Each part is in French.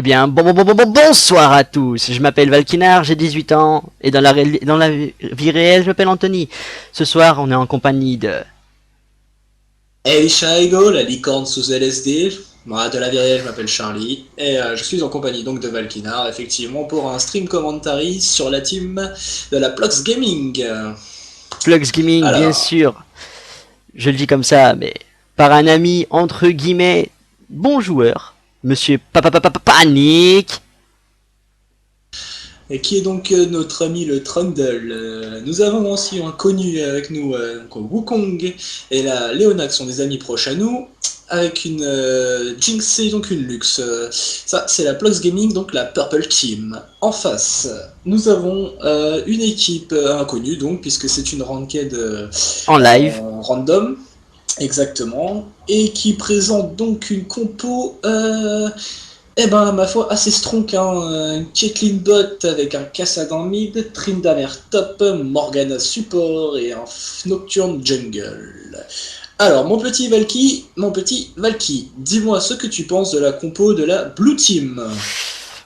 Eh bien, bonsoir à tous. Je m'appelle Valkinar, j'ai 18 ans, et dans la vie réelle, je m'appelle Anthony. Ce soir, on est en compagnie de... Hey Shaigo, la licorne sous LSD. Moi, de la vie réelle, je m'appelle Charlie et je suis en compagnie donc de Valkinar, effectivement, pour un stream commentary sur la team de la Plox Gaming. Plugs Gaming, bien Alors, sûr. Je le dis comme ça, mais par un ami, entre guillemets, bon joueur, Monsieur Panic. et qui est donc notre ami le Trundle. Nous avons aussi un connu avec nous, donc Wukong et la Léona qui sont des amis proches à nous, avec une Jinx et donc une Lux. Ça, c'est la Plox Gaming, donc la Purple Team. En face, nous avons une équipe inconnue, donc, puisque c'est une ranked En live. en random. Exactement. Et qui présente donc une compo eh ben, ma foi, assez strong, hein. Une Caitlyn bot avec un Kassadin mid, Tryndamere top, Morgana support et un Nocturne jungle. Alors, mon petit Valky, dis-moi ce que tu penses de la compo de la Blue Team.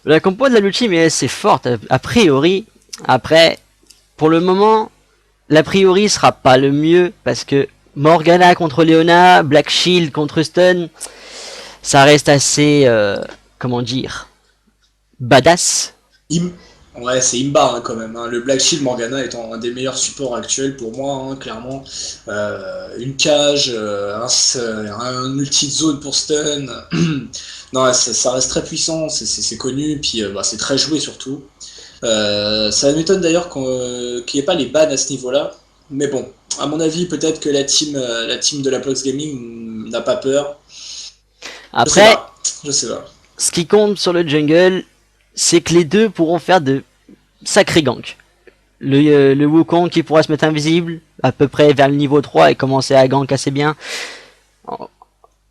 La compo de la Blue Team est assez forte, a priori. Après, pour le moment, l'a priori sera pas le mieux, parce que Morgana contre Leona, Black Shield contre Stun, ça reste assez, comment dire, badass. Im... Ouais, c'est Imba hein, quand même, hein. Le Black Shield Morgana étant un des meilleurs supports actuels pour moi, hein, clairement. Une cage, un ulti de zone pour stun. Non, ça reste très puissant, c'est connu, puis bah, c'est très joué surtout. Ça m'étonne d'ailleurs qu'il n'y ait pas les bans à ce niveau-là. Mais bon, à mon avis, peut-être que la team de la Plox Gaming n'a pas peur. Je sais Après, pas, je sais pas. ce qui compte sur le jungle, c'est que les deux pourront faire de sacrés ganks. Le Wukong qui pourra se mettre invisible à peu près vers le niveau 3 et commencer à gank assez bien. En,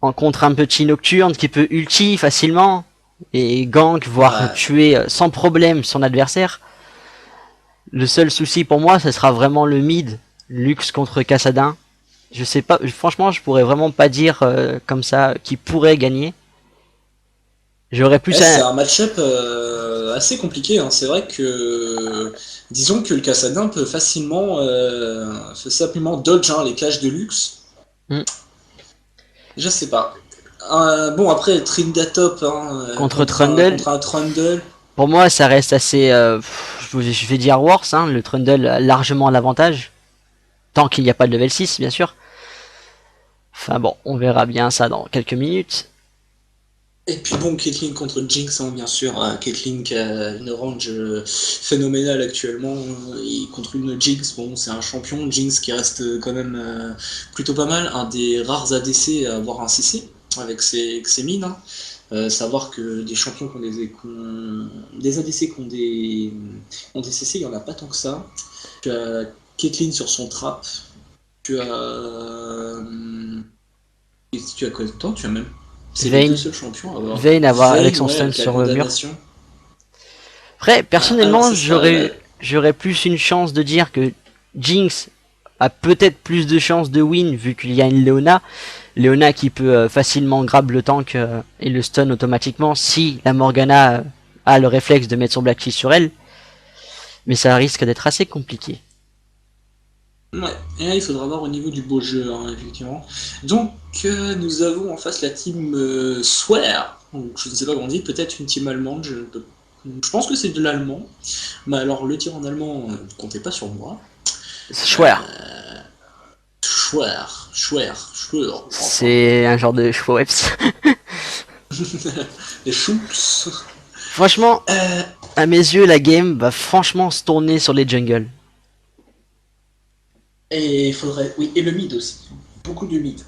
en contre un petit Nocturne qui peut ulti facilement et gank, voire Ouais. tuer sans problème son adversaire. Le seul souci pour moi, ce sera vraiment le mid, Lux contre Kassadin. Je sais pas, franchement, je pourrais vraiment pas dire comme ça qui pourrait gagner. J'aurais plus C'est un... un match-up assez compliqué, hein. C'est vrai que, disons que le Kassadin peut facilement dodge hein, les clashs de luxe. Hmm. Je sais pas. Bon, après, Trindatop hein, Contre Trundle. contre un Trundle. Pour moi, ça reste assez... je vais dire worse, hein, le Trundle a largement l'avantage. Tant qu'il n'y a pas de level 6, bien sûr. Enfin bon, on verra bien ça dans quelques minutes. Et puis bon, Caitlyn contre Jinx, hein, bien sûr. Caitlyn qui a une range phénoménale actuellement. Et contre une Jinx, bon, c'est un champion. Jinx qui reste quand même plutôt pas mal. Un des rares ADC à avoir un CC avec ses mines, hein. Savoir que des champions des ADC ont des CC, il n'y en a pas tant que ça. Tu as Caitlyn sur son trap. Tu as. Tu as quoi de temps? Tu as même. C'est les deux Vayne, seuls champions à avoir. Vayne avec Vayne, son ouais, stun avec la sur le mur. condamnation. Après, Alors, personnellement, ça sera. j'aurais plus une chance de dire que Jinx a peut-être plus de chances de win vu qu'il y a une Leona. Leona qui peut facilement grab le tank et le stun automatiquement si la Morgana a le réflexe de mettre son Black Key sur elle. Mais ça risque d'être assez compliqué. Ouais, et là, il faudra voir au niveau du beau jeu, hein, effectivement. Donc, nous avons en face la team Swear. Donc, je ne sais pas comment on dit, peut-être une team allemande. Je pense que c'est de l'allemand. Mais alors, le tir en allemand, ne comptez pas sur moi. Schwer, Schwer, Schwer, Schwer, enfin. c'est un genre de Schweppes. Les Schultz. Franchement, Euh, à mes yeux, la game va franchement se tourner sur les jungles. et il faudrait. Oui, et le mid aussi. Beaucoup de mid.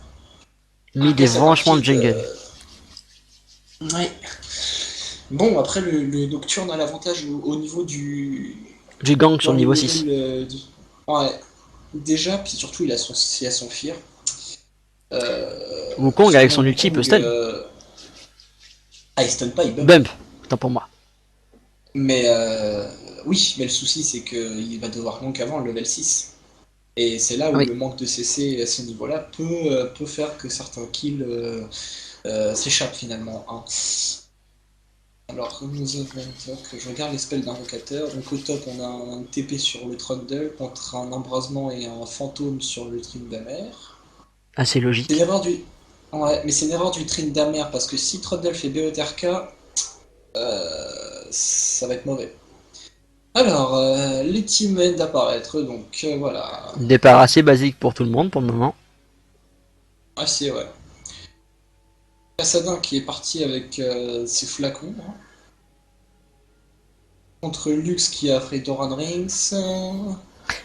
Un Mid est casse à franchement de feed. jungle. Ouais. Bon, après, le Nocturne a l'avantage au niveau Du gang sur dans le le niveau 6. level. Ouais, déjà, puis surtout, il a son fear. Wukong avec Sûrement son ulti peut Wukong. stun. Ah, il stun pas, il bump. Bump, autant pour moi. Mais oui, mais le souci, c'est qu'il va devoir donc avant le level 6. Et c'est là où Oui. le manque de CC à ce niveau-là peut faire que certains kills s'échappent finalement, hein. Alors, nous avons, donc, je regarde les spells d'invocateur. Donc, au top, on a un TP sur le Trundle contre un embrasement et un fantôme sur le Tryndamere. Assez C'est une logique. erreur du. Ouais, mais c'est une erreur du Tryndamere parce que si Trundle fait BOTRK, ça va être mauvais. Alors, les teams viennent d'apparaître, donc voilà. Départ assez basique pour tout le monde pour le moment. Ah, c'est ouais. Cassadin qui est parti avec ses flacons. Hein. Contre Lux qui a fait Doran Rings.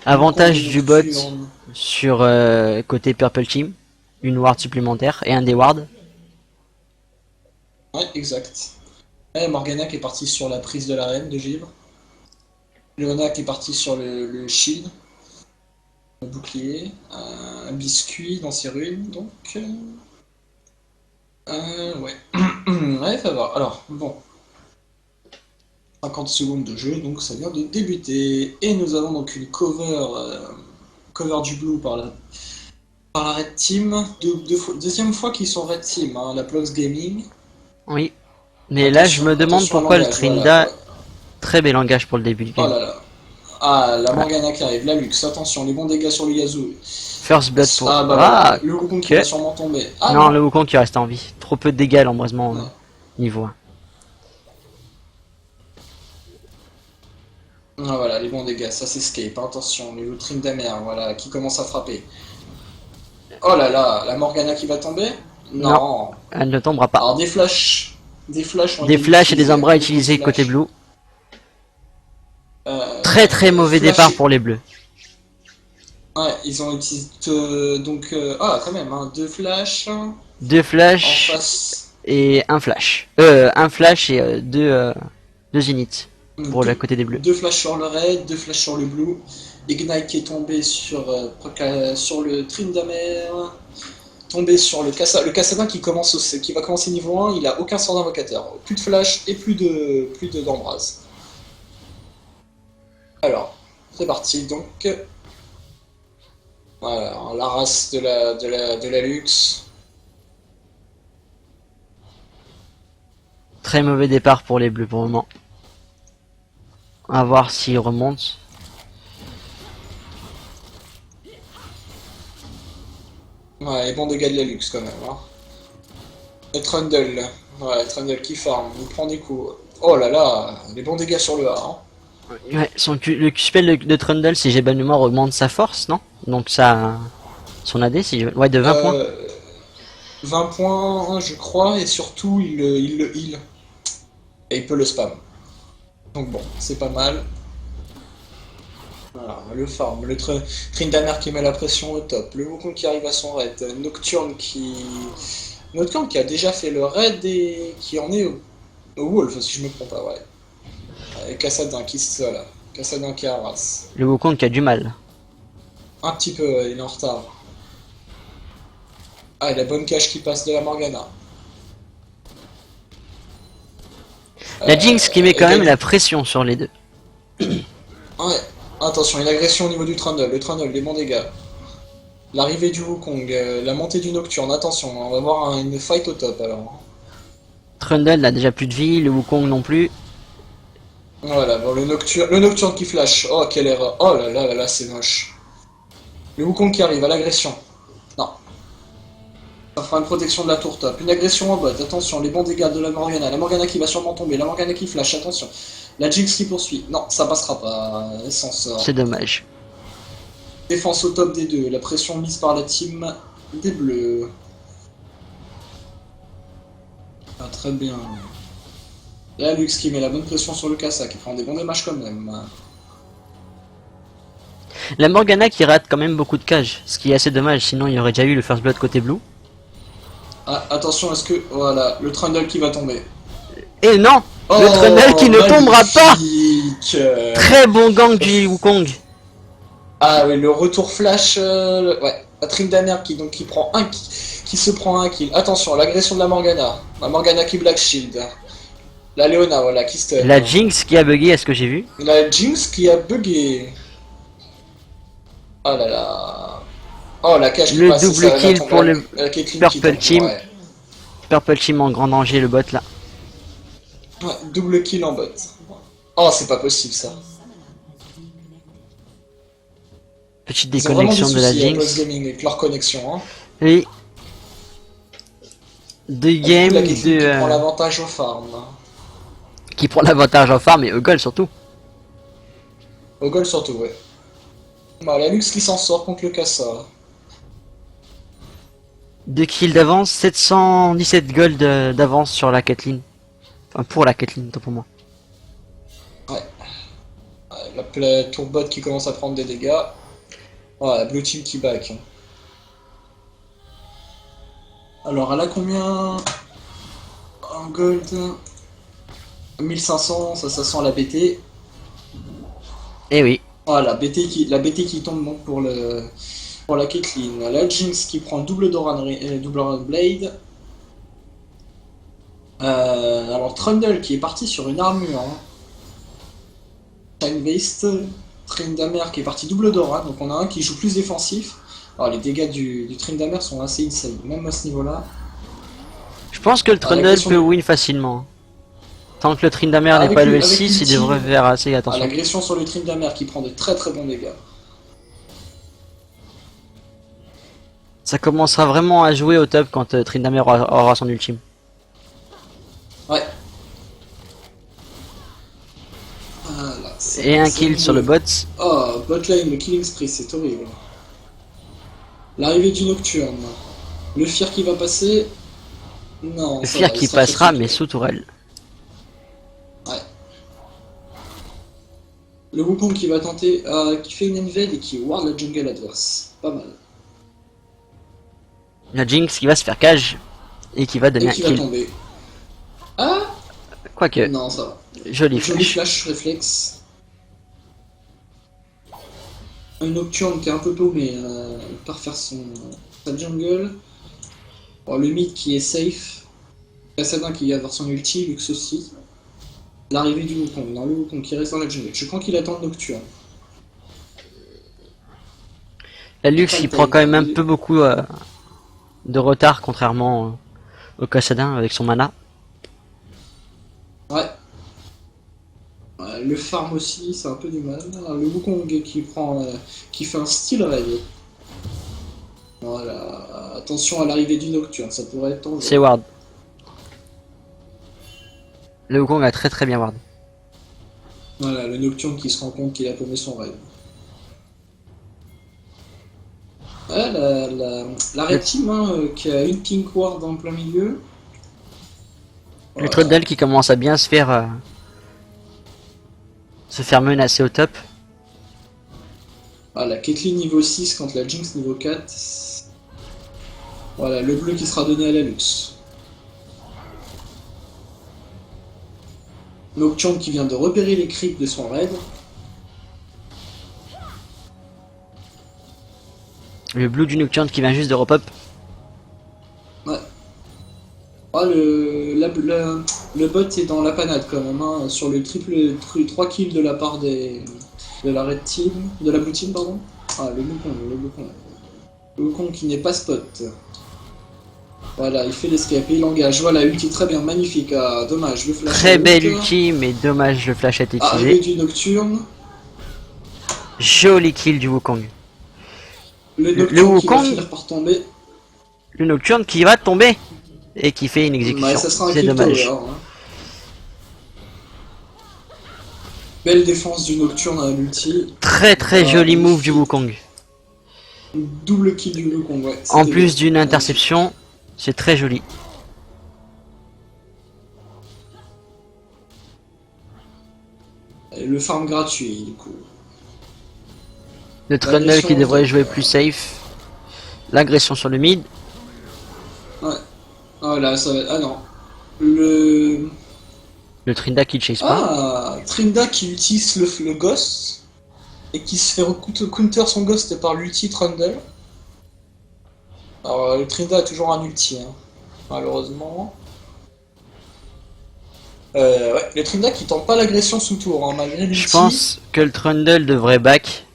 Avantage du bot Nocturne. sur côté Purple Team. Une ward supplémentaire et un des wards. Ouais, exact. Et Morgana qui est partie sur la prise de l'arène de Givre. Leona qui est partie sur le shield. Le bouclier. Un biscuit dans ses runes, donc. Ouais. Ouais, ça va. Alors, bon. 50 secondes de jeu, donc ça vient de débuter. Et nous avons donc une cover du blue par la Red Team. Deuxième fois qu'ils sont Red Team, hein, la Plox Gaming. Oui. Mais là, je me demande Attention au pourquoi le langage, voilà, Trinda. ouais. Très bel langage pour le début du Oh game. là là. Ah, la Morgana qui arrive, la Lux, attention, les bons dégâts sur le Yasuo. First blood pour. Ah bah voilà, le Wukong qui va sûrement tomber. Ah non, le Wukong qui reste en vie. Trop peu de dégâts l'embrasement Ouais. niveau 1. Ah voilà, les bons dégâts, ça s'escape, attention, le Tryndamere, voilà, qui commence à frapper. Oh là là, la Morgana qui va tomber? Non. Elle ne tombera pas. Alors des flashs. Des flashs, Des flashs et des embras utilisés côté blue. Très très mauvais flash... départ pour les bleus. Ouais, ils ont utilisé donc ah quand même hein, deux flashs. Deux En flashs face. et un flash. Un flash et deux units pour le côté des bleus. Deux flashs sur le red, deux flashs sur le blue. Ignite qui est tombé sur le Tryndamere. Tombé sur le Cassadin qui va commencer niveau 1, il a aucun sort d'invocateur. Plus de flash et plus de d'embrase. Alors, c'est parti donc. Voilà, la race de la luxe. Très mauvais départ pour les bleus pour le moment. À voir s'ils remontent. Ouais, les bons dégâts de la luxe quand même. Hein. Le Trundle. Ouais, Trundle qui farm, il prend des coups. Oh là là, les bons dégâts sur le A. Hein. Ouais, le spell de Trundle, si j'ai bonne mémoire, augmente sa force, non? Donc ça. Son AD, si ouais, de 20 points. 20 points, je crois, et surtout il le heal. Et il peut le spam. Donc bon, c'est pas mal. Voilà, le farm, le Tryndamere qui met la pression au top, le Wukong qui arrive à son raid, Nocturne qui a déjà fait le raid et qui en est au Wolf, si je me trompe pas, ouais. Et Cassadin qui se là. Cassadin qui harasse. Le Wukong qui a du mal. Un petit peu, il est en retard. Ah, et la bonne cache qui passe de la Morgana. La Jinx qui met quand même gagne. la pression sur les deux. Ouais, attention, une agression au niveau du Trundle, le Trundle, des bons dégâts. L'arrivée du Wukong, la montée du Nocturne, attention, on va avoir une fight au top alors. Trundle n'a déjà plus de vie, le Wukong non plus. Voilà, bon, le Nocturne qui flash, oh quelle erreur, oh là là là là, c'est moche. Le Wukong qui arrive à l'agression. Non. Ça fera une protection de la tour top. Une agression en bot, attention, les bons dégâts de la Morgana. La Morgana qui va sûrement tomber, la Morgana qui flash, attention. La Jinx qui poursuit. Non, ça passera pas, elle s'en sort. C'est dommage. Défense au top des deux, la pression mise par la team des bleus. Ah, très bien. La Lux qui met la bonne pression sur le Kassa, qui prend des bons dommages quand même. La Morgana qui rate quand même beaucoup de cages, ce qui est assez dommage, sinon il y aurait déjà eu le first blood côté blue. Ah, attention, est-ce que... Voilà, le Trundle qui va tomber. Et non, le Trundle qui ne tombera pas. Très bon gang du Wukong. Ah oui, le retour flash... ouais, la Tryndamere qui prend qui se prend un kill. Attention, l'agression de la Morgana. La Morgana qui Black Shield. La Leona, voilà, qui stun. La Jinx qui a bugué, est-ce que j'ai vu? La Jinx qui a bugué. Oh là là. Oh, la cache qui Le passe. double kill pour le Purple Purple Team. Ouais. Purple Team en grand danger, le bot là. Ouais, double kill en bot. Oh, c'est pas possible ça. Petite Ils ont vraiment des déconnexion de la soucis à Post Jinx. Gaming avec leur connexion. Hein. Et deux Du coup, games la Caitlyn qui prend de l'avantage au farm. qui prend l'avantage en farm et Eugol surtout. Au goal surtout, ouais. Bah, la Lux qui s'en sort contre le Kassa. 2 kills d'avance, 717 gold d'avance sur la Caitlyn. Enfin pour la Caitlyn, tant pour moi. Ouais. La tour bot qui commence à prendre des dégâts. Voilà, Blue Team qui back. Alors, elle a combien en gold? 1500, ça sent la BT. Eh oui. Voilà, la BT qui tombe donc pour la Caitlyn. La Jinx qui prend double Doran Blade. Alors Trundle qui est parti sur une armure. Hein. Shine Beast. Tryndamere qui est parti double Doran. Donc on a un qui joue plus défensif. Alors les dégâts du Tryndamere sont assez insane, même à ce niveau-là. Je pense que le Trundle peut win facilement. Tant que le Tryndamere n'est pas level 6, il devrait faire assez attention. L'agression sur le Tryndamere qui prend de très très bons dégâts. Ça commencera vraiment à jouer au top quand Tryndamere aura son ultime. Ouais. Voilà, et un kill sur le bot. Oh, botlane, le killing spree, c'est horrible. L'arrivée du Nocturne. Le Fear qui va passer. Non, Le Fear qui passera, mais sous tourelle. Ouais. Le Wukong qui va tenter, qui fait une invade et qui ward la jungle adverse. Pas mal. La Jinx qui va se faire cage et qui va donner un qui kill. Va tomber. Ah Quoique. Non, ça va. Joli flash réflexe. Un Nocturne qui est un peu paumé par faire sa jungle. Bon, le mid qui est safe. Kassadin qui va avoir son ulti, Lux aussi. L'arrivée du Wukong. Non, le Wukong qui reste dans la jungle. Je crois qu'il attend le Nocturne. La Lux il prend quand même un peu beaucoup de retard contrairement au Kassadin avec son mana. Ouais. Le farm aussi, c'est un peu du mal. Le Wukong qui fait un style raid. Voilà. Attention à l'arrivée du Nocturne, ça pourrait être dangereux. C'est ward. Le Wukong a très bien ward. Voilà, le Nocturne qui se rend compte qu'il a paumé son raid. Ouais, la Red Team qui a une Pink Ward en plein milieu. Le Trundle qui commence à bien se faire menacer au top. La Caitlyn niveau 6 contre la Jinx niveau 4. Voilà, le bleu qui sera donné à la Lux. Nocturne qui vient de repérer les creeps de son raid. Le blue du Nocturne qui vient juste de repop. Ouais. Le bot est dans la panade quand même, hein, sur le triple 3 kills de la part de la Red Team, de la Blue Team pardon. Le Wukong. Le Wukong qui n'est pas spot. Voilà, il fait l'escape et il engage. Voilà, ulti très bien, magnifique. Dommage, le flash. Très belle ulti, mais dommage le flash a été utilisé. Arrivée du Nocturne. Joli kill du Wukong. Le Nocturne qui va finir par tomber. Le Nocturne qui va tomber et qui fait une exécution. C'est dommage. Hein. Belle défense du Nocturne à l'ulti. Très joli move du Wukong. Double kill du Wukong, ouais. En plus d'une interception, c'est très joli. Et le farm gratuit, du coup. Le Trundle qui devrait jouer plus safe. L'agression sur le mid. Ouais. Là, ça va. Ah non. Le Trinda qui ne chase pas. Trinda qui utilise le Ghost. Et qui se fait counter son Ghost par l'ulti Trundle. Alors, le Trinda a toujours un ulti, hein, malheureusement. Ouais, le Trinda qui tente pas l'agression sous tour, hein, malgré l'ulti. Je pense que le Trundle devrait back.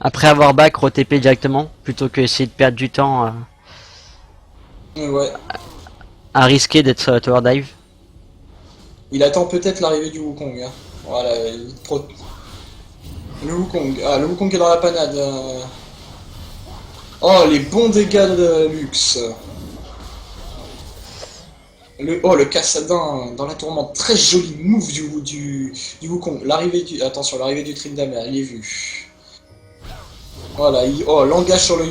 Après avoir back, re-TP directement, plutôt que essayer de perdre du temps ouais. à risquer d'être tower dive. Il attend peut-être l'arrivée du Wukong. Hein. Voilà, le Wukong. Ah, le Wukong est dans la panade. Oh, les bons dégâts de Lux. Le Cassadin dans la tourmente. Très joli move du Wukong. L'arrivée du... Attention, l'arrivée du Tryndamere, il est vu. Voilà, oh, l'engage sur le...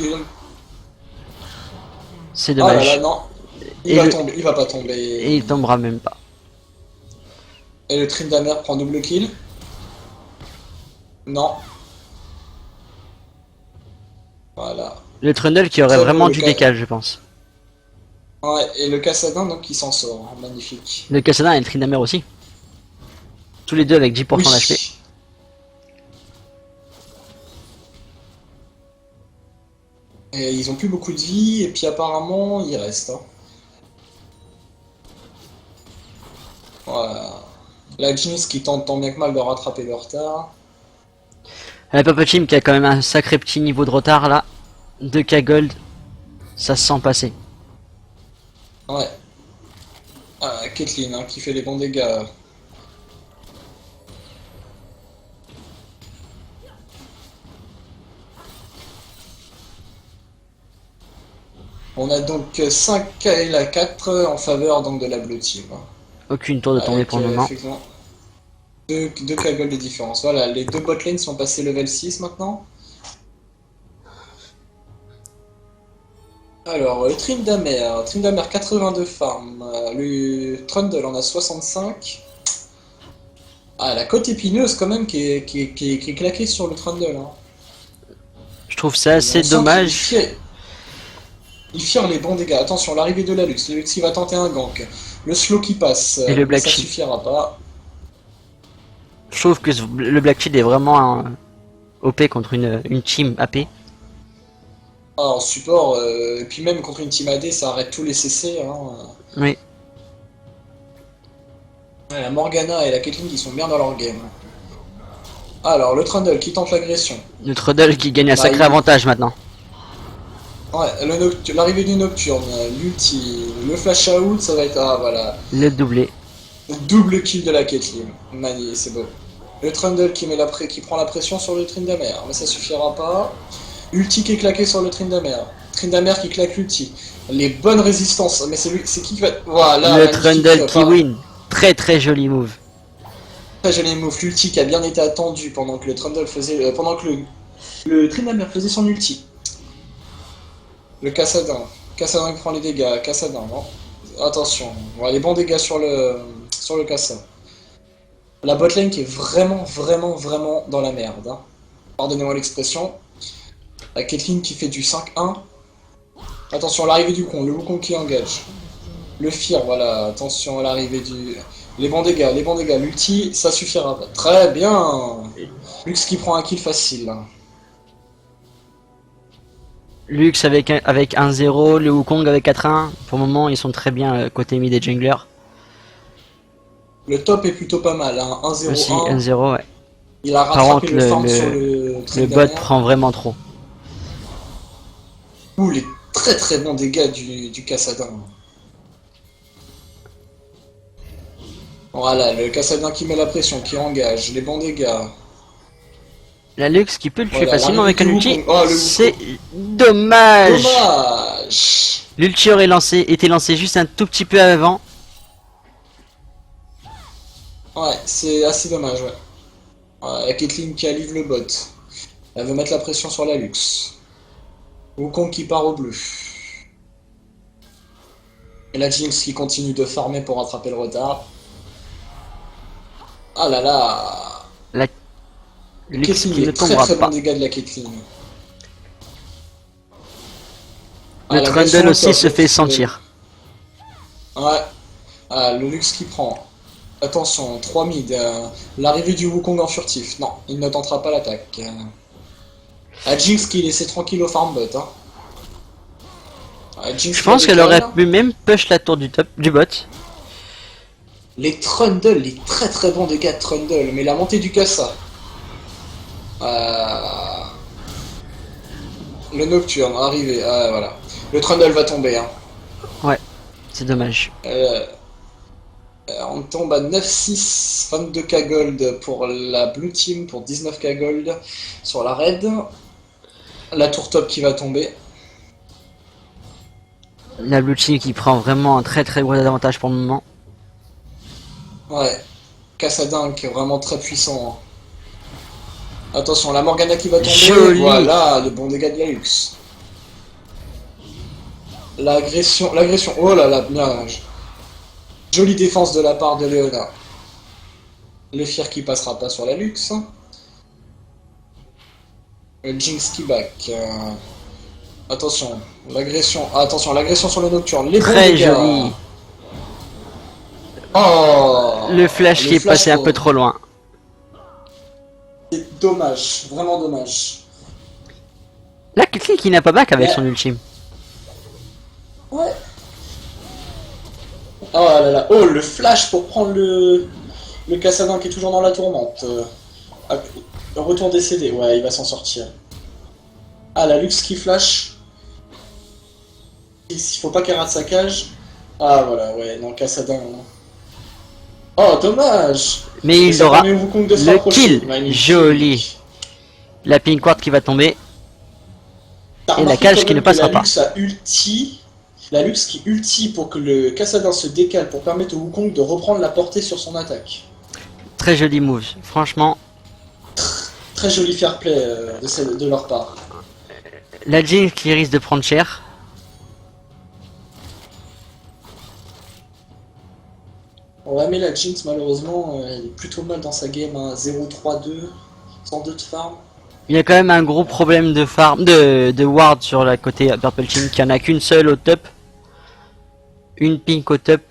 C'est Ah là dommage. là, non. Il va tomber, il va pas tomber. Et il tombera même pas. Et le Tryndamere prend double kill. Non. Voilà. Le Trundle qui aurait Très vraiment beau, du le décal, je pense. Ouais, et le Cassadin, donc, il s'en sort. Magnifique. Le Cassadin et le Tryndamere aussi. Tous les deux avec 10% Oui. d'HP. Et ils ont plus beaucoup de vie, et puis apparemment, il reste. Hein. Voilà. La Jinx qui tente tant bien que mal de rattraper le retard. La Papa Chim qui a quand même un sacré petit niveau de retard là. 2K Gold. Ça se sent passer. Ouais. Ah, Caitlyn hein, qui fait les bons dégâts. On a donc 5 et la 4 en faveur donc, de la Blue Team. Hein. Aucune tour de tombée Avec, pour le moment. effectivement, 2 K-Gold de différence. Voilà, les deux botlanes sont passés level 6 maintenant. Alors, le Tryndamere 82 farm, le Trundle en a 65. Ah, la côte épineuse quand même qui est claquée sur le Trundle. Hein. Je trouve ça assez On sent dommage. il fire les bons dégâts. Attention, l'arrivée de la Lux. Le Lux il va tenter un gank. Le slow qui passe, Et le Black ça Shield. suffira pas. Je trouve que le Black Shield est vraiment un OP contre une team AP. Ah, en support, et puis même contre une team AD, ça arrête tous les CC. Hein. Oui. Ouais, la Morgana et la Caitlyn qui sont bien dans leur game. Alors, le Trundle qui tente l'agression. Le Trundle qui gagne un Bah, sacré avantage maintenant. Ouais, l'arrivée du Nocturne, l'ulti, le flash out, ça va être... Ah, voilà. Le doublé. Double kill de la Caitlyn. Mani, c'est beau. Le Trundle qui prend la pression sur le Tryndamere, mais ça suffira pas. Ulti qui est claqué sur le Tryndamere. Tryndamere qui claque l'ulti. Les bonnes résistances, mais c'est qui va... Voilà, Le magnifique, Trundle qui par- win. Très très joli move. Très joli move, l'ulti qui a bien été attendu pendant que le Trundle faisait... pendant que le Tryndamere faisait son ulti. Le Cassadin. Cassadin qui prend les dégâts. Cassadin, non. Attention. Ouais, les bons dégâts sur le Cassadin. La botlane qui est vraiment, vraiment, vraiment dans la merde. Hein. Pardonnez-moi l'expression. La Caitlyn qui fait du 5-1. Attention, l'arrivée du con. Le Wukong qui engage. Le Fear, voilà. Attention à l'arrivée du... Les bons dégâts, les bons dégâts. L'ulti, ça suffira pas. Très bien. Lux qui prend un kill facile. Hein. Lux avec 1-0, le Wukong avec 4-1. Pour le moment, ils sont très bien côté mid et jungler. Le top est plutôt pas mal. Hein. 1-0-1. Aussi 1-0, ouais. Il a Par rattrapé contre, le farm sur le bot Tryndamere. prend vraiment trop. Ouh, les très très bons dégâts du Cassadin. Voilà, le Cassadin qui met la pression, qui engage, les bons dégâts. La Lux qui peut le tuer Voilà, facilement avec un l'arrivée du ulti. Wukong. Oh, le C'est dommage. Dommage. L'ulti aurait été lancé juste un tout petit peu avant. Ouais, c'est assez dommage, ouais. Voilà, la Caitlyn qui alive le bot. Elle veut mettre la pression sur la Lux. Wukong qui part au bleu. Et la Jinx qui continue de farmer pour rattraper le retard. Ah là là. Lux Caitlyn, qui ne les très tombera très pas. bons dégâts de la Caitlyn. Le Ah, l'agression Trundle au aussi top, se fait sentir. Ouais. Ah, le Lux qui prend. Attention, 3 mid. L'arrivée du Wukong en furtif. Non, il ne tentera pas l'attaque. La Jinx qui est laissée tranquille au farmbot. Hein. Ah, Jinx Je qui a pense qu'elle décalé. aurait pu même push la tour du bot. Les Trundle, les très très bons dégâts de Trundle. Mais la montée du Kassa. Le Nocturne, arrivé. Voilà. Le Trundle va tomber. Hein. Ouais, c'est dommage. On tombe à 9-6, 22k gold pour la blue team, pour 19k gold sur la red. La tour top qui va tomber. La blue team qui prend vraiment un très très gros avantage pour le moment. Ouais, Cassadin qui est vraiment très puissant. Attention, la Morgana qui va tomber. Joli. Voilà, le bon dégât de la luxe. L'agression, oh là là, bien. Jolie défense de la part de Leona. Le Fier qui passera pas sur la luxe. Le Jinx qui back. Attention, l'agression. Attention, l'agression sur le Nocturne. Les bons Très dégâts. joli. Oh, Le flash qui est flash passé un peu trop loin. C'est dommage, vraiment dommage. Là, quelqu'un qui n'a pas back avec Ouais. son ultime. Ouais. Oh là là, oh le flash pour prendre le Cassadin qui est toujours dans la tourmente. Retour décédé, ouais, il va s'en sortir. Ah, la Lux qui flash. Il faut pas qu'elle rate sa cage. Ah voilà, ouais, non, Cassadin. Oh, dommage. Mais il ça aura permet au Wukong de se le rapprocher. kill. Magnifique. Joli. La pink ward qui va tomber. T'as Et la remarqué cage quand qui même ne que passera la pas. Lux a ulti. La Lux qui ulti pour que le Cassadin se décale pour permettre au Wukong de reprendre la portée sur son attaque. Très joli move. Franchement, Très joli fair play de leur part. la Jinx qui risque de prendre cher. Ouais, mais la Jinx, malheureusement, elle est plutôt mal dans sa game. Hein. 0-3-2, 102 de farm. Il y a quand même un gros problème de farm, de ward sur la côté Purple Team, qui en a qu'une seule au top. Une pink au top.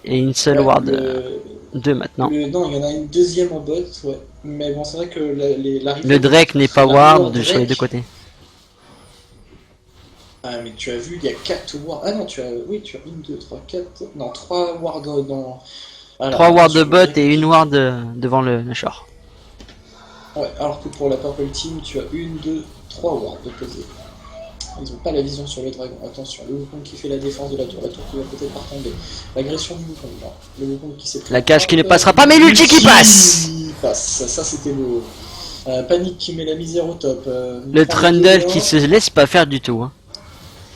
Et une seule Ouais, ward 2 maintenant. Non, il y en a une deuxième en bot, ouais. Mais bon, c'est vrai que l'arrivée... Le Drake n'est pas l'arrivée en ward sur les deux Drake- côtés. Ah, mais tu as vu, il y a 4 wards. Ah non, tu as 1, 2, 3, 4... Non, 3 wards dans... Voilà, 3 wards de sur le bot Drake. et une ward devant le shore. Ouais, alors que pour la Purple Team, tu as 1, 2, 3 wards opposés. Ils n'ont pas la vision sur le dragon. Attention, le Wukong qui fait la défense de la tour qui va peut-être pas tomber. L'agression du Wukong, là. Le Wukong qui s'est pris. La cage qui ne passera pas, mais l'ulti qui passe. Il passe, ça c'était beau. Panique qui met la misère au top. Le Trundle qui se laisse pas faire du tout. Hein.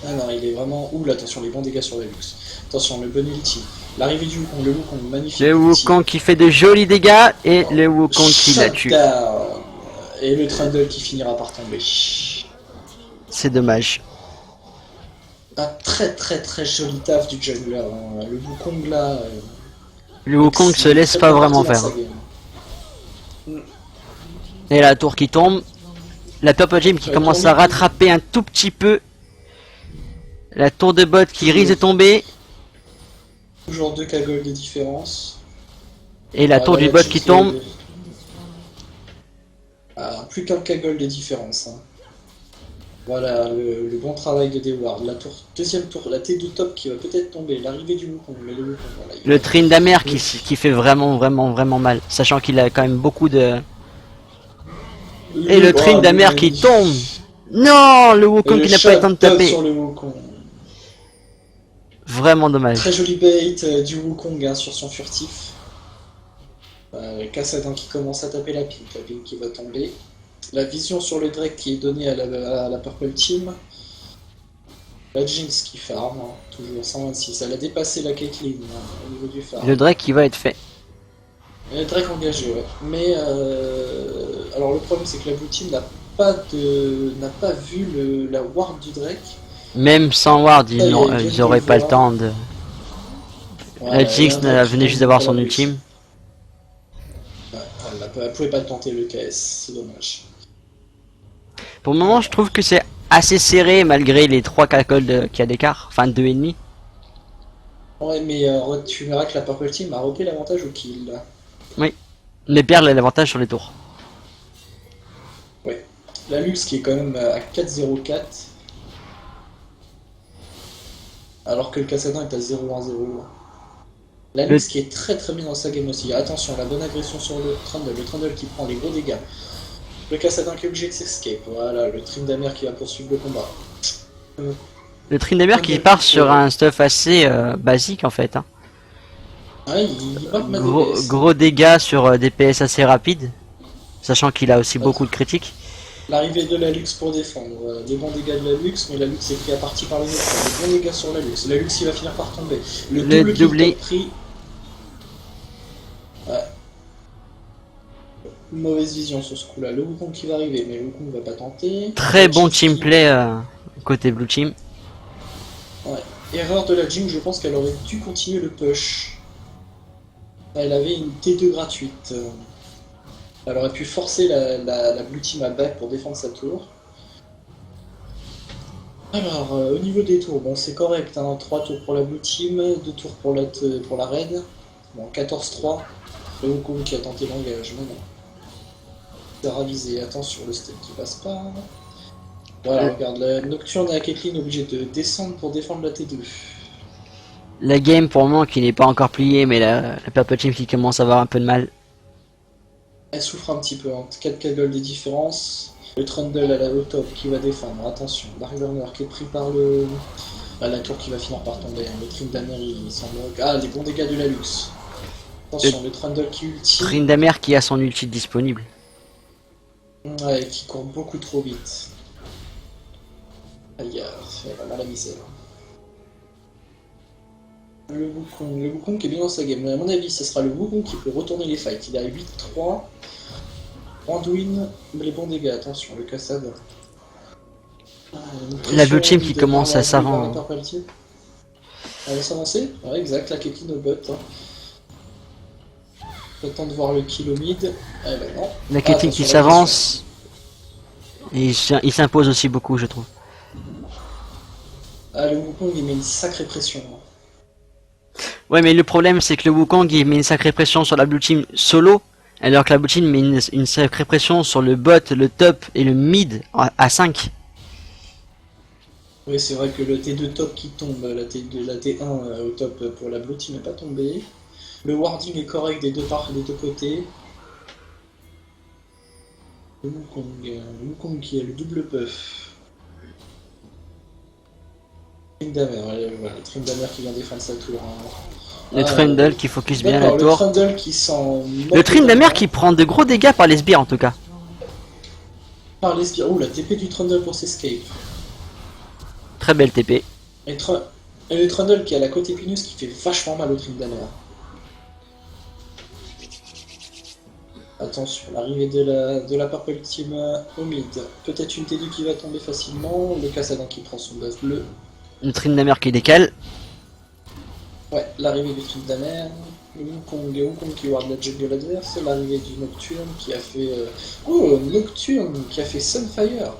Ah non, il est vraiment... Ouh, attention, les bons dégâts sur la luxe. Attention, le bon ulti. L'arrivée du Wukong, le Wukong, magnifique. Le ulti. Wukong qui fait de jolis dégâts et le Wukong qui la tue. Shutdown. Et le Trundle qui finira par tomber. C'est dommage. Un très joli taf du jungler. Hein. Le Wukong là... Le Wukong se laisse pas vraiment faire. Et la tour qui tombe. La Purple Gym qui commence à rattraper un tout petit peu. La tour de bot qui risque de tomber. Toujours 2 cagoles de différence. Et la tour du bot qui tombe. Ah, plus qu'un cagole de différence. Hein. Voilà, le bon travail de Deward. La deuxième tour, la T2 top qui va peut-être tomber. L'arrivée du Wukong. Mais le Wukong, voilà, Le Tryndamere qui fait vraiment mal. Sachant qu'il a quand même beaucoup de... Et le Tryndamere qui tombe. Non, le Wukong qui n'a pas eu le temps de taper. Sur le Wukong. Vraiment dommage. Très joli bait du Wukong hein, sur son furtif. Cassadin qui commence à taper la pink qui va tomber. La vision sur le Drake qui est donnée à la Purple Team. La Jinx qui farm, hein, toujours 126. Elle a dépassé la Caitlyn hein, au niveau du farm. Le Drake qui va être fait. Et le Drake engagé, ouais. Mais alors le problème c'est que la Blue Team n'a pas vu la ward du Drake. Même sans ward, ils auraient pas le temps de... Ouais, la Jinx venait juste d'avoir son ultime. Ouais, elle pouvait pas tenter le KS, c'est dommage. Pour le moment, je trouve que c'est assez serré malgré les 3 gold qu'il y a d'écart. Enfin, 2,5. Ouais, mais tu verras que la Purple Team a repris l'avantage au kill. Là. Oui. Mais perd l'avantage sur les tours. Ouais. La Lux qui est quand même à 4-0-4. Alors que le Cassadin est à 0-1-0. La Lux qui est très bien dans sa game aussi. Attention, la bonne agression sur le Trundle qui prend les gros dégâts. Le Cassadin qui est obligé de s'escape. Voilà, le Tryndamere qui va poursuivre le combat. Le Tryndamere qui part sur un stuff assez basique en fait. Hein. Ouais, il bat ma Gros, DPS. gros dégâts sur des PS assez rapides, sachant qu'il a aussi beaucoup de critiques. L'arrivée de la Lux pour défendre. Des bons dégâts de la Lux, mais la Lux est pris à partie par les Nocturnes. Des bons dégâts sur la Lux. La Lux il va finir par tomber. Le Le double kill doublé. top pris. Ouais. Mauvaise vision sur ce coup-là. Le Wukong qui va arriver, mais le Wukong va pas tenter. Très La bon Jinx team qui- play côté Blue Team. Ouais. Erreur de la Jinx, je pense qu'elle aurait dû continuer le push. Elle avait une T2 gratuite. Elle aurait pu forcer la Blue Team à back pour défendre sa tour. Alors, au niveau des tours, bon, c'est correct, hein, 3 tours pour la Blue Team, 2 tours pour la Red. Bon, 14-3. Le Wukong qui a tenté l'engagement. C'est ravisé, attention, le step qui passe pas. Voilà, regarde, la Nocturne et la Caitlyn obligés de descendre pour défendre la T2. La game pour le moment qui n'est pas encore pliée, mais la Purple Team qui commence à avoir un peu de mal. Elle souffre un petit peu, hein, 4 gold de différence. Le Trundle à la au top qui va défendre, attention. Darkburner qui est pris par le... la tour qui va finir par tomber. Le Tryndamere il semble... Ah, les bons dégâts de la Lux. Attention, le Trundle qui ulti. Tryndamere qui a son ulti disponible. Ouais, qui court beaucoup trop vite. Aïe, c'est vraiment la misère. Le Wukong qui est bien dans sa game. Mais à mon avis, ce sera le Wukong qui peut retourner les fights. Il a 8-3. Anduin, les bons dégâts, attention, le Kassad. La Blue Team qui commence à s'avancer. Elle va s'avancer. Ouais, exact, la Caitlyn au bot. Hein. J'attends de voir le kill au mid. Eh ben non. La Caitlyn qui s'avance. Et il s'impose aussi beaucoup, je trouve. Ah, le Wukong il met une sacrée pression. Ouais, mais le problème c'est que le Wukong il met une sacrée pression sur la Blue Team solo, alors que la Blue Team met une sacrée pression sur le bot, le top et le mid à 5. Oui, c'est vrai que le T2 top qui tombe, la T1 au top pour la Blue Team n'est pas tombé. Le warding est correct des deux côtés. Le Wukong qui a le double buff. Tryndamere, voilà, le Tryndamere qui vient défendre sa tour. Hein. Le Trundle qui focus bien la Le tour. Trundle qui s'en... Le Tryndamere qui prend de gros dégâts par les sbires en tout cas. Par les sbires. Ouh, la TP du Trundle pour s'escape. Très belle TP. Et le Trundle qui a la côte épineuse qui fait vachement mal au Tryndamere. Attention, l'arrivée de la Purple Team au mid. Peut-être une T2 qui va tomber facilement. Le Kassadin qui prend son buff bleu. Le Tryndamere qui décale. Ouais, l'arrivée du Tryndamere. Le Wukong qui ward la jungle adverse. L'arrivée du Nocturne qui a fait... Oh, Nocturne qui a fait Sunfire.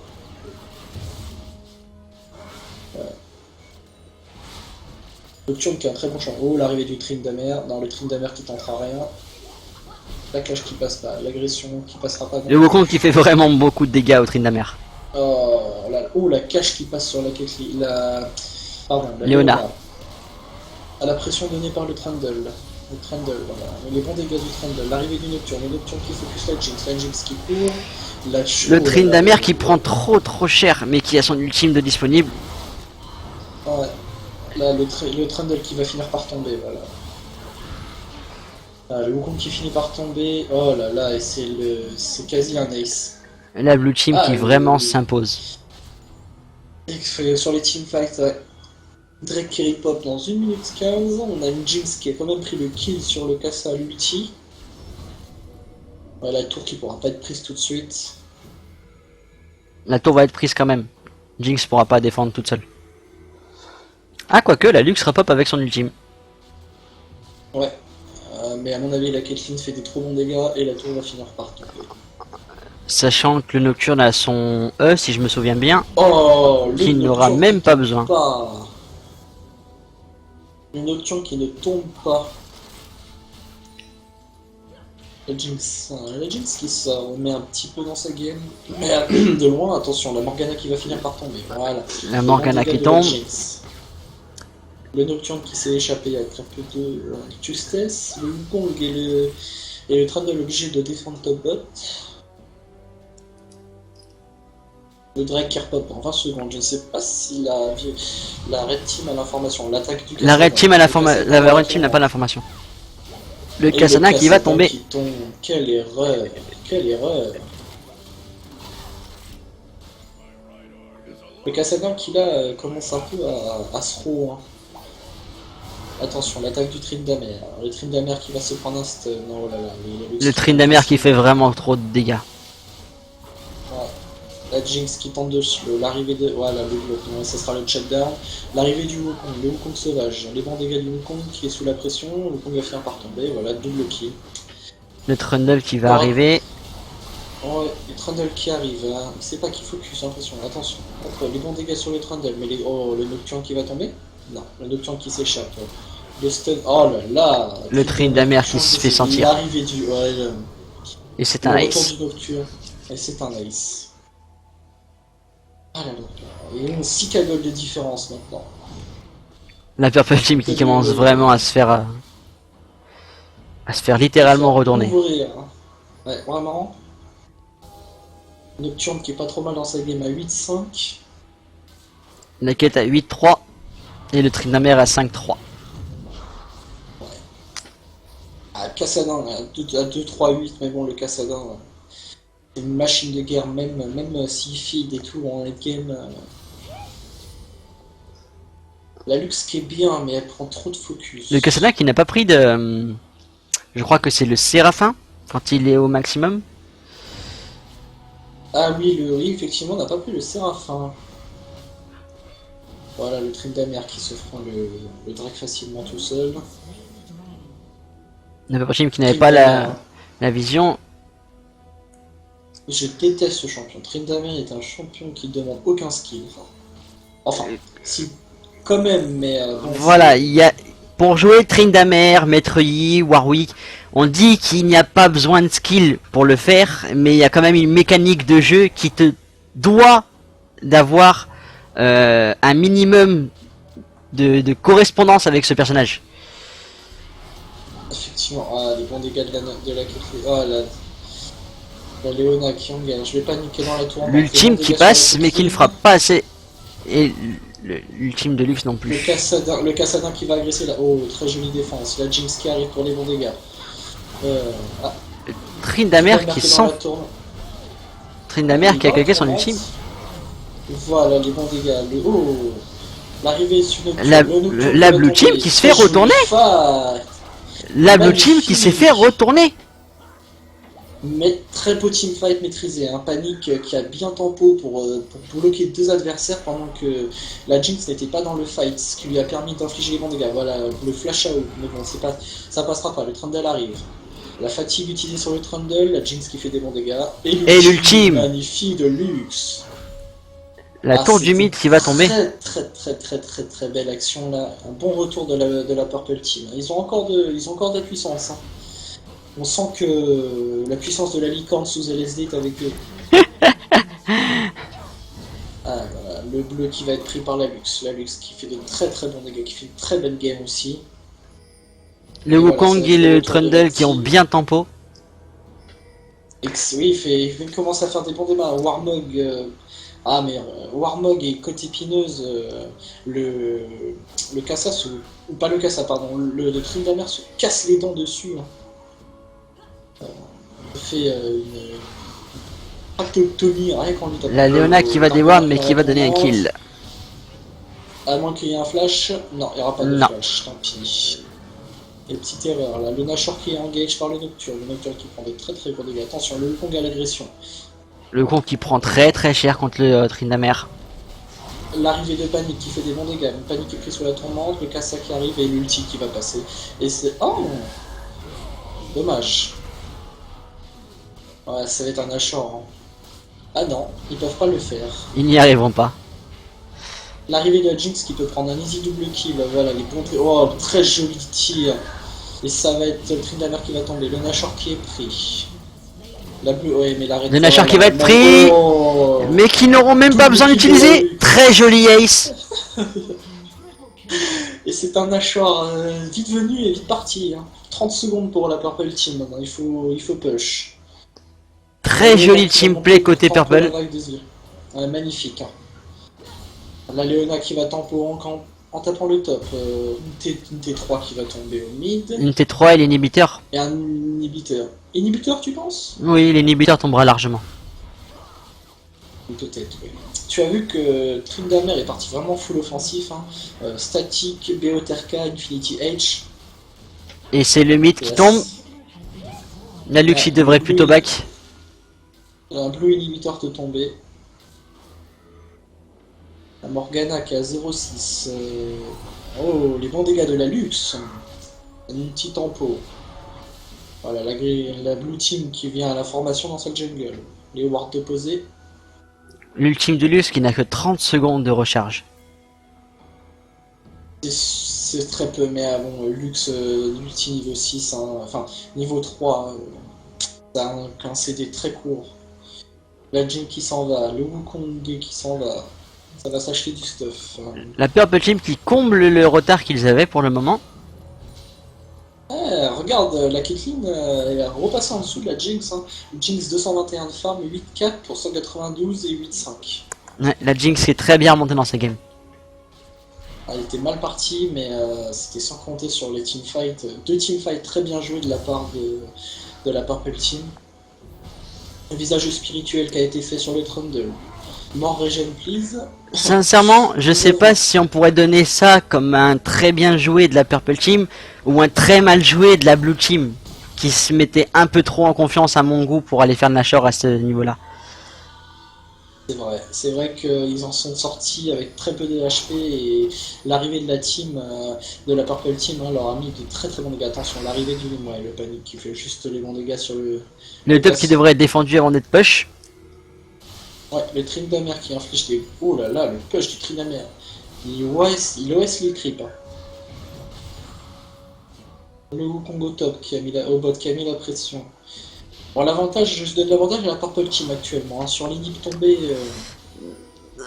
Nocturne qui a un très bon champ. Oh, l'arrivée du Tryndamere. Non, le Tryndamere qui tentera rien. La clash qui passe pas. L'agression qui passera pas. Le Wukong qui fait vraiment beaucoup de dégâts au Tryndamere. Oh, la cache qui passe sur la Caitlyn. Pardon, la Leona. À la pression donnée par le Trundle. Le Trundle, voilà. Les bons dégâts du Trundle. L'arrivée du Nocturne. Le Nocturne qui focus la Jinx qui court. Le Tryndamere qui prend trop cher mais qui a son ultime de disponible. Ouais. Là, le Trundle qui va finir par tomber, voilà. Ah, le Wukong qui finit par tomber. Oh là là, et c'est quasi un ace. La Blue Team qui vraiment s'impose. Sur les teamfights, ouais. Drake qui ripop dans 1 minute 15. On a une Jinx qui a quand même pris le kill sur le Kassa à l'ulti. Ouais, la tour qui pourra pas être prise tout de suite. La tour va être prise quand même. Jinx pourra pas défendre toute seule. Ah, quoique, la Lux repop avec son ultime. Ouais. Mais à mon avis, la Caitlyn fait des trop bons dégâts et la tour va finir par tomber. Sachant que le Nocturne a son E, si je me souviens bien, Oh, le qui n'aura Nocturne même qui pas tombe besoin. pas. Le Nocturne qui ne tombe pas. La Jinx qui se remet un petit peu dans sa game. Mais de loin, attention, la Morgana qui va finir par tomber. Voilà. La Morgana qui tombe. Le Nocturne qui s'est échappé avec un peu de justesse. Le Wukong et le Trundle obligé de défendre top bot. Le Drake qui repop en 20 secondes. Je ne sais pas si la Red Team a l'information. L'attaque du La Red Team n'a pas l'information. Le Et Kassadin qui va tomber. Qui tombe. Quelle erreur. Quelle erreur. Le Kassadin qui là commence un peu à se roux. Hein. Attention, l'attaque du Tryndamere. Le Tryndamere qui va se prendre un stun. Oh là là, Le Tryndamere qui fait vraiment trop de dégâts. Ouais. La Jinx qui tente de slow. L'arrivée de. Voilà, le bloc. Ouais, ça sera le shutdown. L'arrivée du Wukong. Le Wukong sauvage. Les bons dégâts du Wukong qui est sous la pression. Le Wukong va finir par tomber. Voilà, double kill. Le Trundle qui va arriver. Ouais, le Trundle qui arrive. Hein. C'est pas qu'il focus, j'ai l'impression. Attention. Hop, les bons dégâts sur le Trundle. Mais les... Oh, le Nocturne qui va tomber. Non, le Nocturne qui s'échappe. Le stun. Oh là là. Le Tryndamere qui se fait sentir. L'arrivée du. Ouais, Et c'est un le retour ace. du Nocturne. Et c'est un ace. Ah là là. Il y a une 6 gold de différence maintenant. La Purple Team qui commence vraiment à se faire littéralement retourner. Ouvrir, hein. Ouais, vraiment. Nocturne qui est pas trop mal dans sa game à 8-5. La quête à 8-3 et le Tryndamere à 5-3. Ah, Kassadin à 2-3-8, mais bon, le Kassadin, c'est une machine de guerre, même s'il feed et tout en late game. La Lux qui est bien, mais elle prend trop de focus. Le Kassadin qui n'a pas pris de... Je crois que c'est le Séraphin quand il est au maximum. Ah oui, oui, effectivement, on n'a pas pris le Séraphin. Voilà, le Tryndamere qui se prend le drag facilement tout seul. La Purple Team qui n'avait pas la vision. Je déteste ce champion. Tryndamere est un champion qui demande aucun skill. Enfin, si, quand même, mais... bon, Voilà, il y a... Pour jouer Tryndamere, Maître Yi, Warwick, on dit qu'il n'y a pas besoin de skill pour le faire, mais il y a quand même une mécanique de jeu qui te doit d'avoir un minimum de correspondance avec ce personnage. Effectivement, ah, les bons dégâts de la ah, la Leona qui engage. Je vais paniquer dans la tour. L'ultime qui passe, mais qui ne frappe pas assez. Et l'ultime de luxe non plus. Le Kassadin qui va agresser là. Oh, très jolie défense. La Jinx qui arrive pour les bons dégâts. Ah, Tryndamere qui sent. Tryndamere qui a claqué son ultime. Voilà les bons dégâts. Oh, l'arrivée sur la Blue Team qui se fait retourner. La Blue Team qui s'est fait retourner. Mais très beau teamfight maîtrisé, un panique qui a bien tempo pour bloquer deux adversaires pendant que la Jinx n'était pas dans le fight, ce qui lui a permis d'infliger les bons dégâts. Voilà, le flash out, mais bon, c'est pas, ça passera pas, le Trundle arrive. La fatigue utilisée sur le Trundle, la Jinx qui fait des bons dégâts, et l'ultime magnifique de luxe. La tour du mythe qui va tomber. Très belle action là, un bon retour de la Purple Team. Ils ont encore de la puissance. Hein. On sent que la puissance de la licorne sous LSD est avec eux. Ah, voilà, le bleu qui va être pris par la Lux qui fait de très bons dégâts, qui fait une très belle game aussi. Le Wukong et le Trundle qui ont bien tempo. Oui, il commence à faire des bons débats. Warmog, Warmog et côté épineuse, le Cassas, ou pas le Cassa, pardon, le Tryndamere se casse les dents dessus. Hein. Fait une tractoctomie rien qu'en lui tapant. La Leona qui va déward mais qui va donner un kill. À moins qu'il y ait un flash. Non, il n'y aura pas de flash, tant pis. Et petite erreur là, le Nashor qui est engage par le Nocturne qui prend des très gros dégâts. Attention, le Wukong à l'agression. Le Wukong qui prend très cher contre le Tryndamere. L'arrivée de Panique qui fait des bons dégâts. Une Panique est prise sur la tourmente, le Kassa qui arrive et l'ulti qui va passer. Et c'est... Oh, dommage. Ouais, ça va être un Nashor. Hein. Ah non, ils peuvent pas le faire. Ils n'y arriveront pas. L'arrivée de la Jinx qui peut prendre un easy double kill. Voilà, les bons... Oh, très joli tir. Et ça va être le Tryndamere qui va tomber. Le Nashor qui est pris. La bleue, ouais, mais l'arrêt. Le Nashor qui va être pris. Oh, mais qui n'auront même pas besoin d'utiliser. Très joli ace. Et c'est un Nashor vite venu et vite parti. Hein. 30 secondes pour la Purple Team maintenant. Il faut push. Très joli teamplay côté Purple. Ouais, magnifique. Hein. La Leona qui va tempo en camp. en tapant le top. Une T3 qui va tomber au mid. Une T3 et l'inhibiteur. Et un inhibiteur. Inhibiteur, tu penses? Oui, l'inhibiteur tombera largement. Peut-être, oui. Tu as vu que Tryndamere est parti vraiment full offensif. Hein. Statique, BOTRK, Infinity H. Et c'est le mid qui tombe. La Luxie devrait plutôt back. Un blue inhibitor te tomber. La Morgana qui a 0,6. Oh, les bons dégâts de la Lux. Une petite tempo. Voilà, la blue team qui vient à la formation dans sa jungle. Les wards opposés. L'ultime de Lux qui n'a que 30 secondes de recharge. C'est très peu, mais bon, Lux, l'ultime niveau 6, hein, enfin niveau 3, ça a un CD très court. La Jin qui s'en va, le Wukong qui s'en va. Ça va s'acheter du stuff. La Purple Team qui comble le retard qu'ils avaient pour le moment. Regarde, la Caitlyn elle a repassé en dessous de la Jinx. Hein. Jinx 221 de farm, 8-4 pour 192 et 8-5. Ouais, la Jinx est très bien remontée dans sa game. Elle était mal partie, mais c'était sans compter sur les teamfights. Deux teamfights très bien joués de la part de la Purple Team. Un visage spirituel qui a été fait sur le Trundle. More regen please. Sincèrement, je sais pas si on pourrait donner ça comme un très bien joué de la Purple Team ou un très mal joué de la Blue Team qui se mettait un peu trop en confiance à mon goût pour aller faire Nashor à ce niveau-là. C'est vrai qu'ils en sont sortis avec très peu de HP et l'arrivée de la team, de la Purple Team, hein, leur a mis de très bons dégâts. Attention, l'arrivée du ouais, le panique qui fait juste les bons dégâts sur le top qui devrait être défendu avant d'être push. Ouais, le Tryndamere qui inflige des... Oh là là, le push du Tryndamere. Il OS les creeps. Hein. Le Wukong au top qui a mis au bot qui a mis la pression. Bon, l'avantage, je donne l'avantage à la Purple Team actuellement. Hein. Sur l'inhib tombé...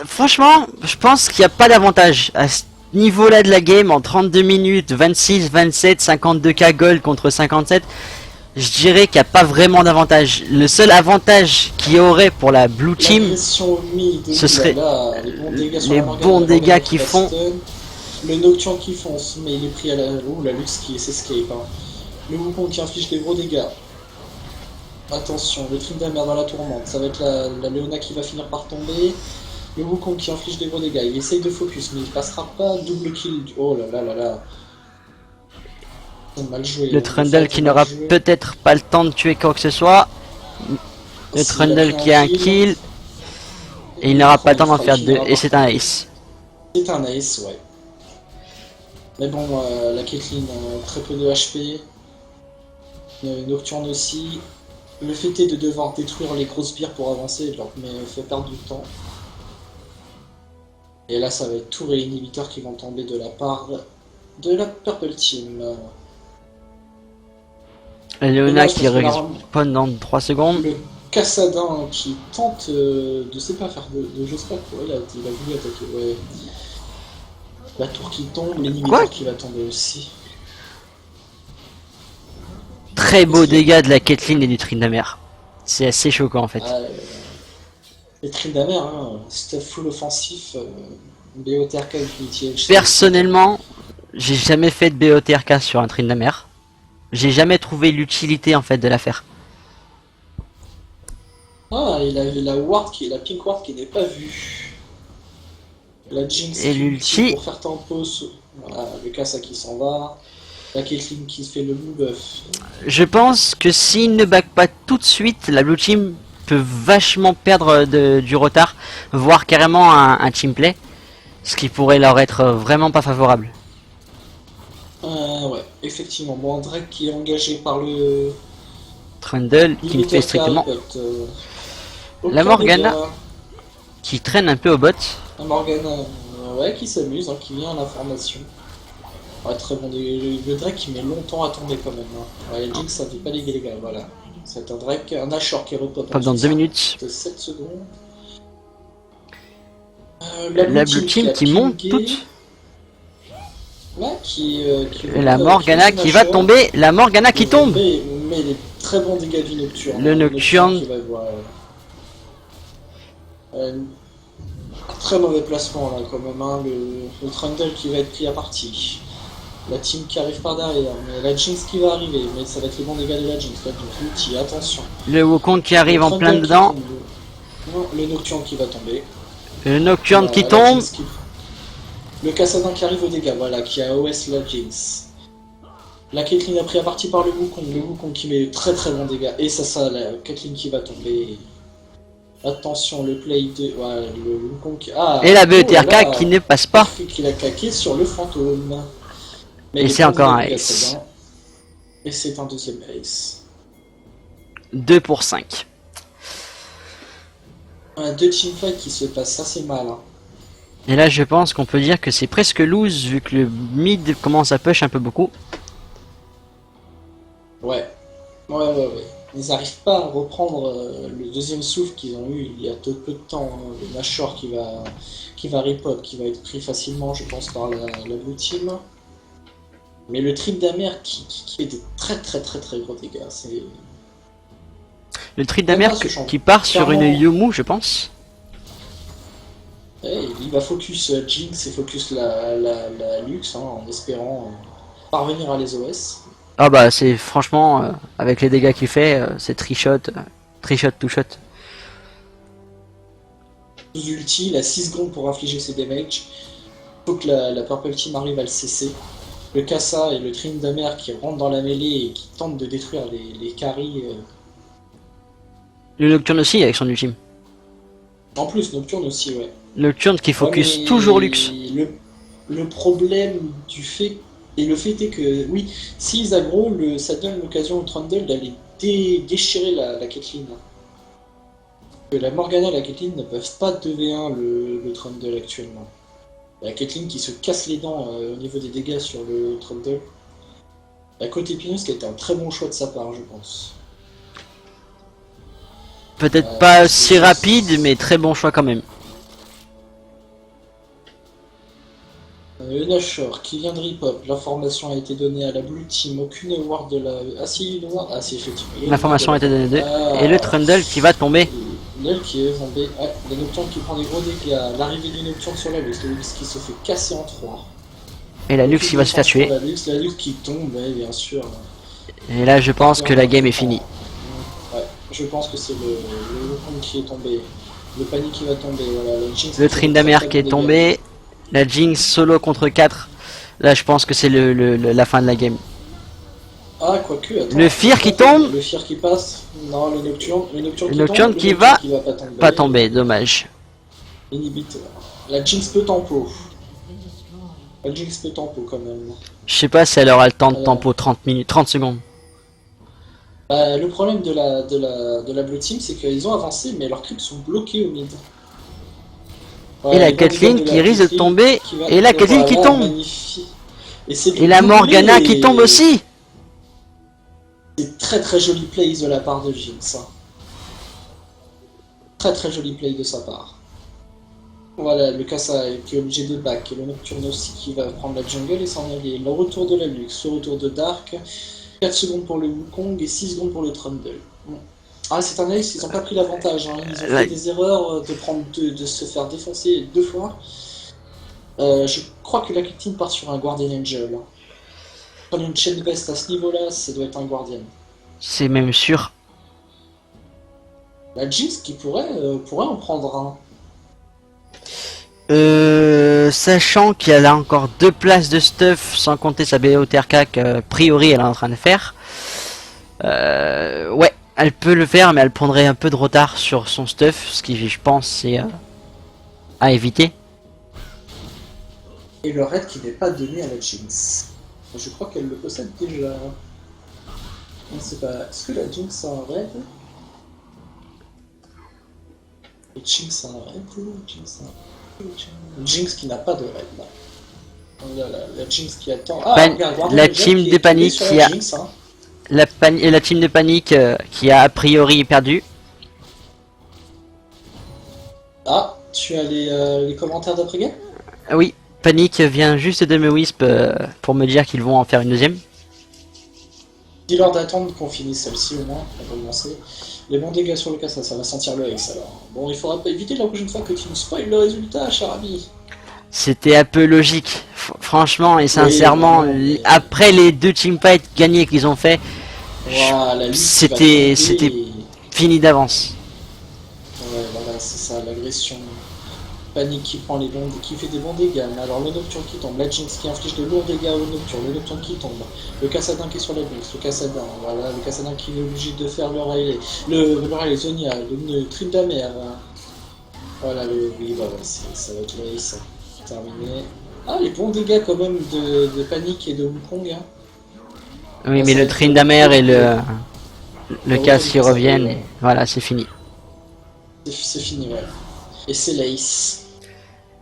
Franchement, je pense qu'il n'y a pas d'avantage. À ce niveau-là de la game, en 32 minutes, 26, 27, 52k gold contre 57... Je dirais qu'il n'y a pas vraiment d'avantage. Le seul avantage qu'il y aurait pour la Blue Team, ce serait les bons dégâts qu'ils font. Le Nocturne qui fonce, mais il est pris à la... Ouh, la Lux qui s'escape. Hein. Le Wukong qui inflige des gros dégâts. Attention, le Tryndamere dans la tourmente. Ça va être la Leona qui va finir par tomber. Le Wukong qui inflige des gros dégâts. Il essaye de focus, mais il passera pas. Double kill. Oh là là là là. Mal joué, le Trundle qui n'aura peut-être pas le temps de tuer quoi que ce soit. Le Trundle qui a un kill. Et il n'aura pas le temps d'en faire deux. Et c'est un ace. C'est un ace, ouais. Mais bon, la Caitlyn, très peu de HP. Nocturne aussi. Le fait est de devoir détruire les grosses spires pour avancer, mais fait perdre du temps. Et là, ça va être tour et inhibiteurs qui vont tomber de la part de la Purple Team. Leona qui respawn dans 3 secondes. Le Cassadin qui tente de sais pas faire de je sais pas quoi, il a voulu attaquer, ouais. La tour qui tombe, l'inhibiteur qui va tomber aussi. Très beau dégâts de la Caitlyn et du Tryndamere. C'est assez choquant en fait. Les Tryndamere, hein, stuff full offensif, BOTRK Infinity Edge. Personnellement, j'ai jamais fait de BOTRK sur un Tryndamere. J'ai jamais trouvé l'utilité en fait de la faire. Ah, il a la pink ward qui n'est pas vue. La Jinx et l'ulti pour faire tempo. Voilà, le Kassa qui s'en va. La Caitlyn qui fait le blue buff. Je pense que s'il ne back pas tout de suite, la blue team peut vachement perdre du retard, voire carrément un team play, ce qui pourrait leur être vraiment pas favorable. Ouais, effectivement. Bon, Drake qui est engagé par le Trundle qui ne fait strictement. La Morgana qui traîne un peu au bot. La Morgana, ouais, qui s'amuse, hein, qui vient à la formation. Ouais, très bon. Le Drake qui met longtemps à tomber quand même. Hein. Ouais, Jinx, ça fait pas les dégâts, voilà. C'est un Drake, un Nashor qui repop dans 2 minutes. 7 secondes. La Blue Team qui monte toute. Là, et la Morgana qui va tomber, la Morgana qui tombe. Mais les très bons dégâts du Nocturne. Le Nocturne. Très mauvais placement là quand même, hein. Le Trundle qui va être pris à partie. La team qui arrive par derrière, mais la Jinx qui va arriver, mais ça va être les bons dégâts de la Jinx, là, donc l'outil, attention. Le Wukong qui arrive en plein dedans. Non, le Nocturne qui va tomber. Le Nocturne qui La tombe. Jinx le Kassadin qui arrive aux dégâts, voilà, qui a OS la Jinx. La Caitlyn a pris à partie par le Wukong qui met très très bons dégâts. Et ça, la Caitlyn qui va tomber. Attention, le play de. Voilà, le Wukong qui. Ah, Et la oh là là, BETRK qui ne passe pas. qu'il a claqué sur le fantôme. Mais Et il c'est est encore un dégâts, ace. c'est bien. Et c'est un deuxième ace. 2 pour 5. Deux teamfights qui se passent assez mal. Hein. Et là, je pense qu'on peut dire que c'est presque lose vu que le mid commence à push un peu beaucoup. Ouais. Ouais. Ils n'arrivent pas à reprendre le deuxième souffle qu'ils ont eu il y a peu de temps. Hein. Le Nashor qui va repop, qui va être pris facilement, je pense, par la blue team. Mais le trip d'Amer qui fait des très gros dégâts. C'est... Le Trid d'Amer qui part sur une Yomu, je pense. Et il va focus Jinx et focus la Lux hein, en espérant parvenir à les OS. Ah bah c'est franchement, avec les dégâts qu'il fait, c'est trichot to shot. Sous ulti, il a 6 secondes pour infliger ses damages. Faut que la Purple Team arrive à le cesser. Le Kassa et le Trim d'Amer qui rentrent dans la mêlée et qui tentent de détruire les carries. Le Nocturne aussi avec son ultime. En plus, Nocturne aussi, ouais. Nocturne qui focus toujours Lux. Le problème du fait... Et le fait est que, oui, s'ils aggro, ça donne l'occasion au Trundle d'aller déchirer la Caitlyn. La Morgana et la Caitlyn ne peuvent pas 2v1 le Trundle actuellement. La Caitlyn qui se casse les dents au niveau des dégâts sur le Trundle. La côte épineuse qui a été un très bon choix de sa part, je pense. Peut-être pas si rapide, mais très bon choix quand même. Le Nashor qui vient de repop, l'information a été donnée à la Blue Team, aucune ward de la... Ah si, effectivement. L'information a été donnée d'eux. Et le Trundle qui va tomber. Trundle qui est tombé. Ouais, le Nocturne qui prend des gros dégâts. L'arrivée du Nocturne sur la Lux, le Lux qui se fait casser en 3. Et la Lux qui va se faire tuer. La Lux qui tombe, ouais, bien sûr. Et là je pense que la game est finie. Ouais, je pense que c'est le Wukong qui est tombé. Le panique qui va tomber, voilà. Le Tryndamere qui est tombé. La Jinx solo contre 4. Là je pense que c'est la fin de la game. Ah, quoique, attends. Le Fear qui tombe. Le Fear qui passe. Non, le Nocturne qui va pas tomber, dommage. Inhibiteur. La Jinx peut tempo. La Jinx peut tempo quand même. Je sais pas si elle aura le temps de tempo 30 secondes. Le problème de la Blue Team, c'est qu'ils ont avancé, mais leurs creeps sont bloqués au mid. Et la Caitlyn qui risque de tomber. Et la Caitlyn qui tombe. Et la Morgana qui tombe aussi. C'est très joli play de la part de Jinx. Hein. Très joli play de sa part. Voilà, le Kassa qui est obligé de back, et le Nocturne aussi qui va prendre la jungle et s'en aller. Le retour de la Lux, le retour de Dark, 4 secondes pour le Wukong et 6 secondes pour le Trundle. Bon. Ah, c'est un ace, ils n'ont pas pris l'avantage, hein. Ils ont fait des erreurs de se faire défoncer 2 fois. Je crois que la Caitlyn part sur un Guardian Angel. Hein. Prendre une chaîne veste à ce niveau-là, ça doit être un Guardian. C'est même sûr. La Jinx qui pourrait en prendre un. Sachant qu'elle a encore 2 places de stuff, sans compter sa BOTRK qu'a priori elle est en train de faire. Ouais, elle peut le faire, mais elle prendrait un peu de retard sur son stuff, ce qui je pense c'est à éviter. Et le raid qui n'est pas donné à la Jinx. Je crois qu'elle le possède déjà. On ne sait pas. Est-ce que la Jinx a un raid? La Jinx a un raid? Jinx qui n'a pas de raid là. La Jinx qui attend. Ah, regarde, la team de panique qui a. Jinx, hein. La team de panique qui a priori perdu. Ah, tu as les commentaires d'après-game? Ah oui, panique vient juste de me wisp pour me dire qu'ils vont en faire une deuxième. Dis-leur d'attendre qu'on finisse celle-ci au moins, on va commencer. Les bons dégâts sur le cas, ça va sentir le Ace alors. Bon, il faudra pas éviter la prochaine fois que tu nous spoil le résultat, cher ami. C'était un peu logique, franchement et sincèrement. Oui, mais... Après les 2 teamfights gagnés qu'ils ont fait, Voilà, c'était fini d'avance. Ouais, voilà, c'est ça, l'agression. Panique qui prend les bons, qui fait des bons dégâts. Mais alors le Nocturne qui tombe, la Jinx qui inflige de lourds dégâts au Nocturne, le Nocturne qui tombe, le Cassadin qui est sur la Jinx, le Cassadin, voilà, le Cassadin qui est obligé de faire le Riley, le Riley Zonia, le Tryndamere. Voilà, oui, voilà, ça va être l'Ace, terminé. Ah, les bons dégâts quand même de Panique et de Wukong, hein. Oui, Ah, mais ça le va être Tryndamere et le ouais, casque qui le reviennent, Cassadin, et voilà, c'est fini. c'est fini, ouais. Et c'est l'Ace.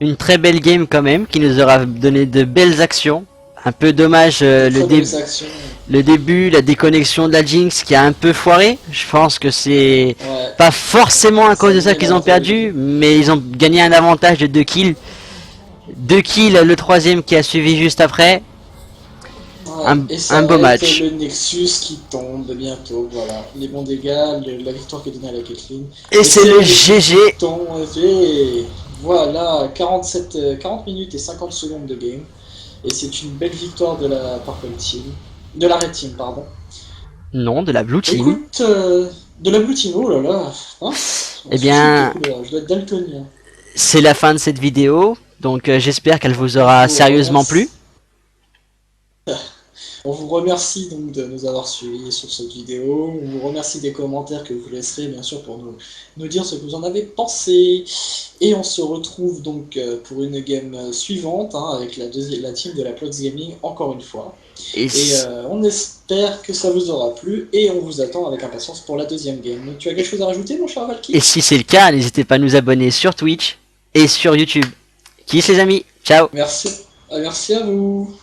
Une très belle game quand même, qui nous aura donné de belles actions. Un peu dommage le début, la déconnexion de la Jinx qui a un peu foiré. Je pense que c'est Ouais. pas forcément à cause de ça qu'ils ont perdu, mais ils ont gagné un avantage de 2 kills. 2 kills, le troisième qui a suivi juste après. Ouais. Et Un beau match. Le Nexus qui tombe bientôt, voilà. Les bons dégâts, la victoire qui est donnée à la Caitlyn. Et c'est le GG. Et voilà, 40 minutes et 50 secondes de game. Et c'est une belle victoire de la Purple Team. De la Red Team, pardon. Non, de la Blue Team. Écoute, de la Blue Team, oh là là. Hein, eh bien, je dois être daltonien. C'est la fin de cette vidéo. Donc j'espère qu'elle vous aura sérieusement plu. On vous remercie donc de nous avoir suivis sur cette vidéo. On vous remercie des commentaires que vous laisserez bien sûr pour nous dire ce que vous en avez pensé. Et on se retrouve donc pour une game suivante hein, avec la team de la Plox Gaming encore une fois. Et on espère que ça vous aura plu et on vous attend avec impatience pour la deuxième game. Tu as quelque chose à rajouter mon cher Valky? Et si c'est le cas, n'hésitez pas à nous abonner sur Twitch et sur YouTube. Kiss les amis, ciao. Merci à vous.